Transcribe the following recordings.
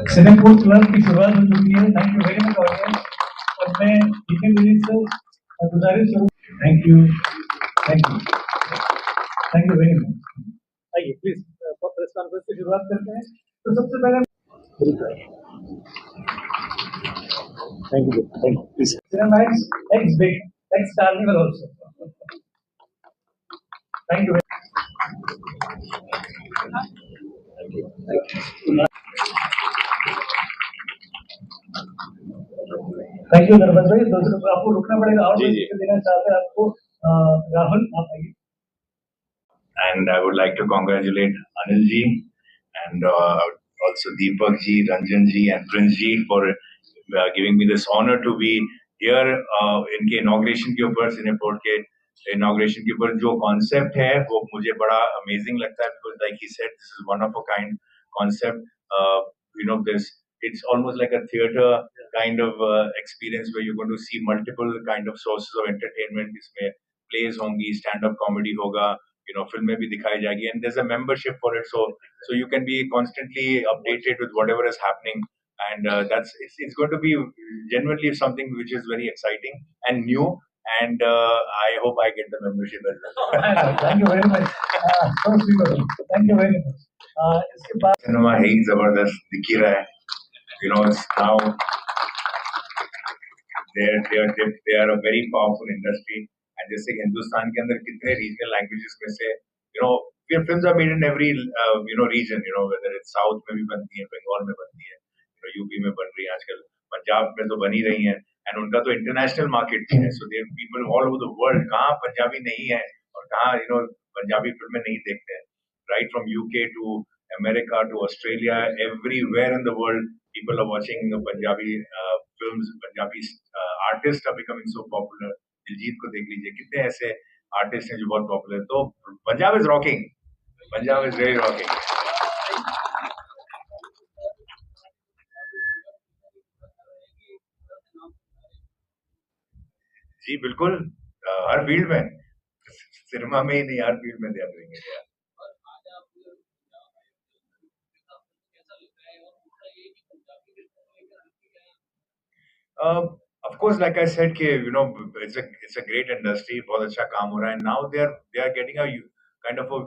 सिनेपोल club की शुरुआत हो चुकी है। Thank you very much audience. और मैं जितने भी से गुजारिश करूँ, थैंक यू वेरी मच। आइए प्लीज प्रेस कॉन्फ्रेंस की शुरुआत करते हैं। तो सबसे पहले thank you please cinema x big x carnival also. Thank you Dharmendra भाई। दूसरे आपको रुकना पड़ेगा और देना चाहते हैं आपको राहुल, आप आइए। And I would like to congratulate Anil ji and also Deepak ji, Ranjan ji and Prince ji for giving me this honor to be here इनके inauguration के ऊपर, Cineport के inauguration के ऊपर जो concept है वो मुझे बड़ा amazing लगता है because like he said this is one of a kind concept. It's almost like a theater kind of experience where you're going to see multiple kind of sources of entertainment. इसमें plays होंगी, stand-up comedy होगा, फिल्में भी दिखाई जाएगी, and there's a membership for it, so you can be constantly updated with whatever is happening, and it's going to be genuinely something which is very exciting and new, and I hope I get the membership as well. Thank you very much. So sweet of you. Thank you very much. इसके बाद cinema है ही जबरदस्त दिख ही रहा है, it's now they are a very powerful industry. And जैसे कि हिंदुस्तान के अंदर कितने रीजनल लैंग्वेजेस में से films are made in every region, whether it's south में भी बनती है, बंगाल में बनती है, यूपी में बन रही है आजकल, पंजाब में तो बन ही रही है, एंड उनका तो इंटरनेशनल मार्केट भी है, so there people all over the world, कहाँ पंजाबी नहीं है और कहाँ पंजाबी फिल्में नहीं देखते हैं, right from UK to America to Australia, everywhere in the world people are watching Punjabi films. Punjabi artists are becoming so popular. Diljit को देख लीजिए, कितने ऐसे आर्टिस्ट हैं जो बहुत पॉपुलर, तो Punjab is rocking, Punjab is really rocking. जी बिल्कुल, हर फील्ड में, सिनेमा में ही नहीं, हर फील्ड में दे देंगे। Of course, like I said, it's a great industry, बहुत अच्छा काम हो रहा है. Now they are getting a kind of a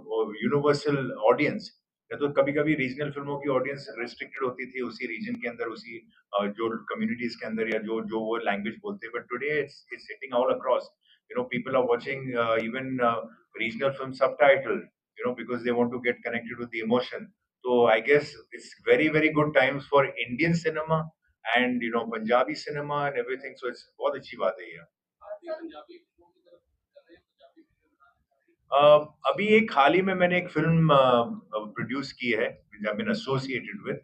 universal audience. तो कभी-कभी रीजनल फिल्मों की ऑडियंस रिस्ट्रिक्टेड होती थी उसी रीजन के अंदर, उसी जो कम्युनिटीज के अंदर या जो वो लैंग्वेज बोलते हैं. But today it's hitting all across. People are watching even regional film subtitled, because they want to get connected with the emotion. So I guess it's very, very good times for Indian cinema and Punjabi cinema and everything, so it's बहुत अच्छी बात है ये. अभी एक हाल ही में मैंने एक फिल्म प्रोड्यूस की है, I've been associated with,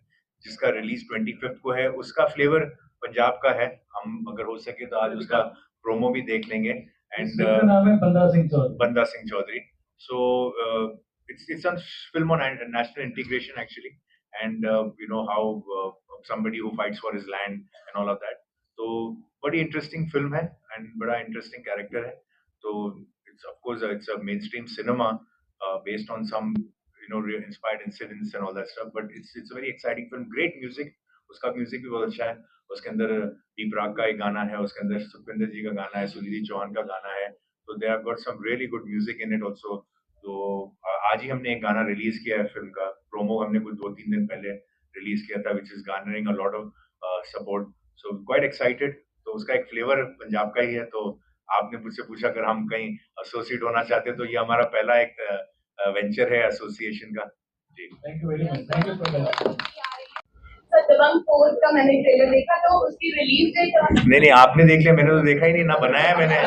जिसका रिलीज 25th को है. उसका फ्लेवर पंजाब का है. हम अगर हो सके तो आज उसका प्रोमो भी देख लेंगे. एंड नाम है Banda Singh Chaudhary. So it's a film on national integration actually, and how somebody who fights for his land and all of that. So बड़ी interesting film है and बड़ा interesting character है. So of course it's a mainstream cinema based on some inspired incidents and all that stuff, but it's a very exciting film. Great music, उसका music भी बहुत अच्छा है. उसके अंदर दीप राग का एक गाना है, उसके अंदर सुखविंदर जी का गाना है, सुनिधि चौहान का गाना है. So they have got some really good music in it also. तो आज ही हमने एक गाना रिलीज किया है, फिल्म का प्रोमो हमने कुछ 2-3 दिन पहले रिलीज किया था, which is garnering a lot of support. So quite excited. तो उसका एक फ्लेवर पंजाब का ही है. तो आपने मुझसे पूछा अगर हम कहीं एसोसिएट होना चाहते हैं, तो ये हमारा पहला एक वेंचर है एसोसिएशन का. जी, thank you very much. Thank you for that. Dabangg Dabangg 4 का मैंने ट्रेलर देखा तो उसकी रिलीज डेट नहीं, आपने देख लिया, मैंने तो देखा ही नहीं, ना बनाया मैंने।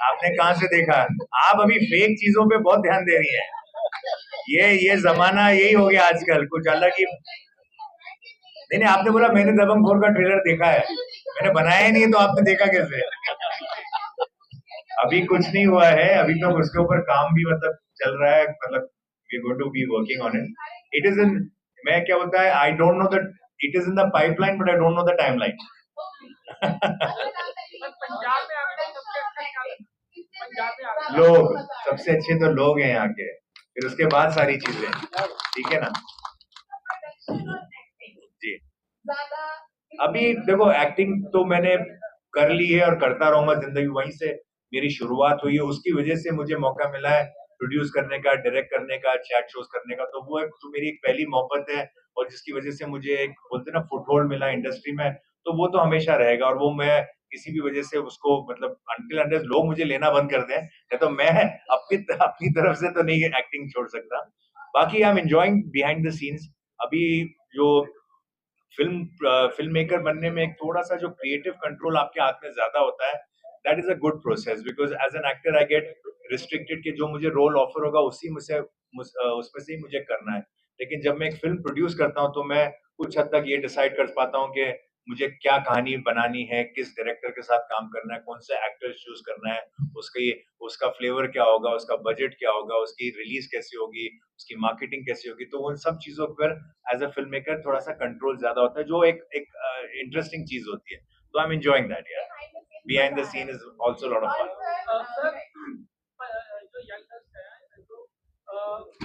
आपने कहाँ से देखा? आप अभी फेक चीजों पे बहुत ध्यान दे रही हैं। ये जमाना यही हो गया आजकल, कुछ अलग ही। नहीं, आपने बोला मैंने दबंग 4 का ट्रेलर देखा है, मैंने बनाया ही नहीं, तो आपने देखा कैसे? अभी कुछ नहीं हुआ है, अभी तो उसके ऊपर काम भी मतलब चल रहा है, मतलब we are going to be working on it. It is in, मैं क्या होता है, I don't know that it is in the pipeline, but I don't know the timeline. लोग सबसे अच्छे तो लोग हैं यहाँ के, फिर उसके बाद सारी चीजें, ठीक है ना जी। अभी देखो, एक्टिंग तो मैंने कर ली है और करता रहूंगा जिंदगी, वहीं से मेरी शुरुआत हुई है, उसकी वजह से मुझे मौका मिला है प्रोड्यूस करने का, डायरेक्ट करने का, चैट शोज करने का, तो वो एक तो मेरी एक पहली मोहब्बत है, और जिसकी वजह से मुझे एक बोलते ना फुटहोल्ड मिला इंडस्ट्री में, तो वो तो हमेशा रहेगा, और वो मैं किसी भी वजह से उसको मतलब अनटिल अनलेस लोग मुझे लेना बंद कर दें, या तो मैं अपनी तरफ से तो नहीं एक्टिंग छोड़ सकता। बाकी आई am enjoying behind the scenes. अभी जो फिल्म मेकर बनने में एक थोड़ा सा जो क्रिएटिव कंट्रोल आपके हाथ में ज्यादा होता है, that is a good process, because as an actor I get restricted कि जो मुझे रोल ऑफर होगा उसमें से ही मुझे करना है। लेकिन जब मैं एक फिल्म प्रोड्यूस करता हूँ तो मैं कुछ हद तक ये डिसाइड कर पाता हूँ कि मुझे क्या कहानी बनानी है, किस डायरेक्टर के साथ काम करना है, कौन सा एक्टर चूज करना है, उसका फ्लेवर क्या होगा, उसका बजट क्या होगा, उसकी रिलीज कैसे होगी, उसकी मार्केटिंग कैसे होगी, तो उन सब चीजों पर एज अ फिल्म मेकर थोड़ा सा कंट्रोल ज्यादा होता है, जो एक इंटरेस्टिंग चीज होती है। तो आई एम एंजॉयिंग दैट यार। Behind the scene is also lot of fun. जो यंगर्स हैं जो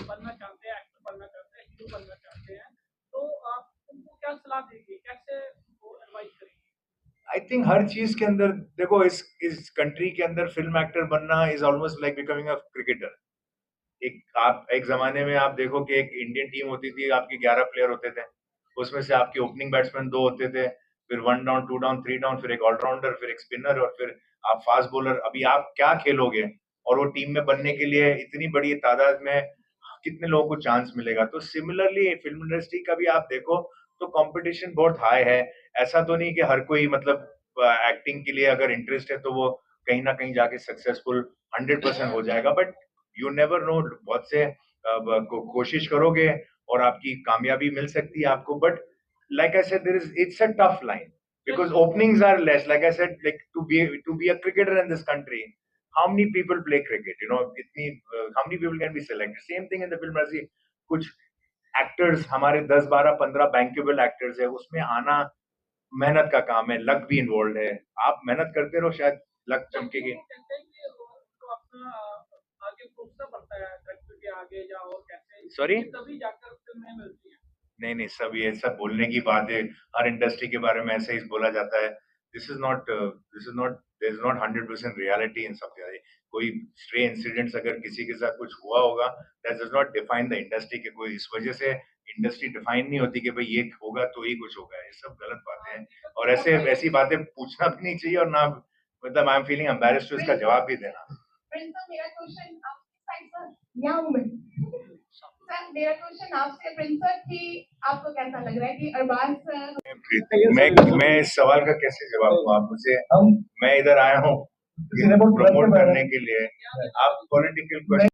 बनना चाहते हैं, एक्टर बनना चाहते हैं, हीरो बनना चाहते हैं, तो आप उनको क्या सलाह देंगे, कैसे उनको एडवाइस करेंगे? आई थिंक हर चीज के अंदर देखो, इस कंट्री के अंदर फिल्म एक्टर बनना is almost like becoming a cricketer. एक जमाने में आप देखो कि एक इंडियन टीम होती थी, आपके 11 प्लेयर होते थे, उसमें से आपके ओपनिंग बैट्समैन 2 होते थे, फिर 1 डाउन, 2 डाउन, 3 डाउन, फिर एक ऑलराउंडर, फिर एक स्पिनर, और फिर आप फास्ट बॉलर। अभी आप क्या खेलोगे, और वो टीम में बनने के लिए इतनी बड़ी तादाद में कितने लोगों को चांस मिलेगा? तो सिमिलरली फिल्म इंडस्ट्री का भी आप देखो तो कंपटीशन बहुत हाई है। ऐसा तो नहीं कि हर कोई मतलब एक्टिंग के लिए अगर इंटरेस्ट है तो वो कहीं ना कहीं जाके सक्सेसफुल 100% हो जाएगा, बट यू नेवर नो, बहुत से कोशिश करोगे और आपकी कामयाबी मिल सकती है आपको, but like I said there is, it's a tough line because openings are less. Like I said, like to be a cricketer in this country, how many people play cricket, you know, how many people can be selected? Same thing in the film industry. कुछ actors हमारे 10 12 15 bankable actors है, उसमें आना मेहनत का काम है, luck भी इन्वॉल्व है। आप मेहनत करते रहो, शायद लक चमकेगी। कहते हैं कि उनको अपना आगे सोचना पड़ता है, कंट्री के आगे जाओ कैसे, सॉरी, तभी जाकर फिल्में मिलती हैं। नहीं, सब ये सब बोलने की बात है, हर इंडस्ट्री के बारे में ऐसे ही बोला जाता है। This is not there is not 100% reality इन सब चीजें। कोई स्ट्रे इंसिडेंट्स अगर किसी के साथ कुछ हुआ होगा, that does not define the industry के, कोई इस वजह से इंडस्ट्री डिफाइन नहीं होती कि भाई ये होगा तो ही कुछ होगा। ये सब गलत बातें हैं, और ऐसी बातें पूछना भी नहीं चाहिए, और ना मतलब I am feeling embarrassed to इसका जवाब भी देना। मेरा क्वेश्चन मेरा क्वेश्चन आपसे प्रिंस सर कि आपको कैसा लग रहा है कि अरबाज सर, मैं इस सवाल का कैसे जवाब दूं? आप मुझे, मैं इधर आया हूँ प्रमोट प्रमोट करने के लिए, आप पॉलिटिकल क्वेश्चन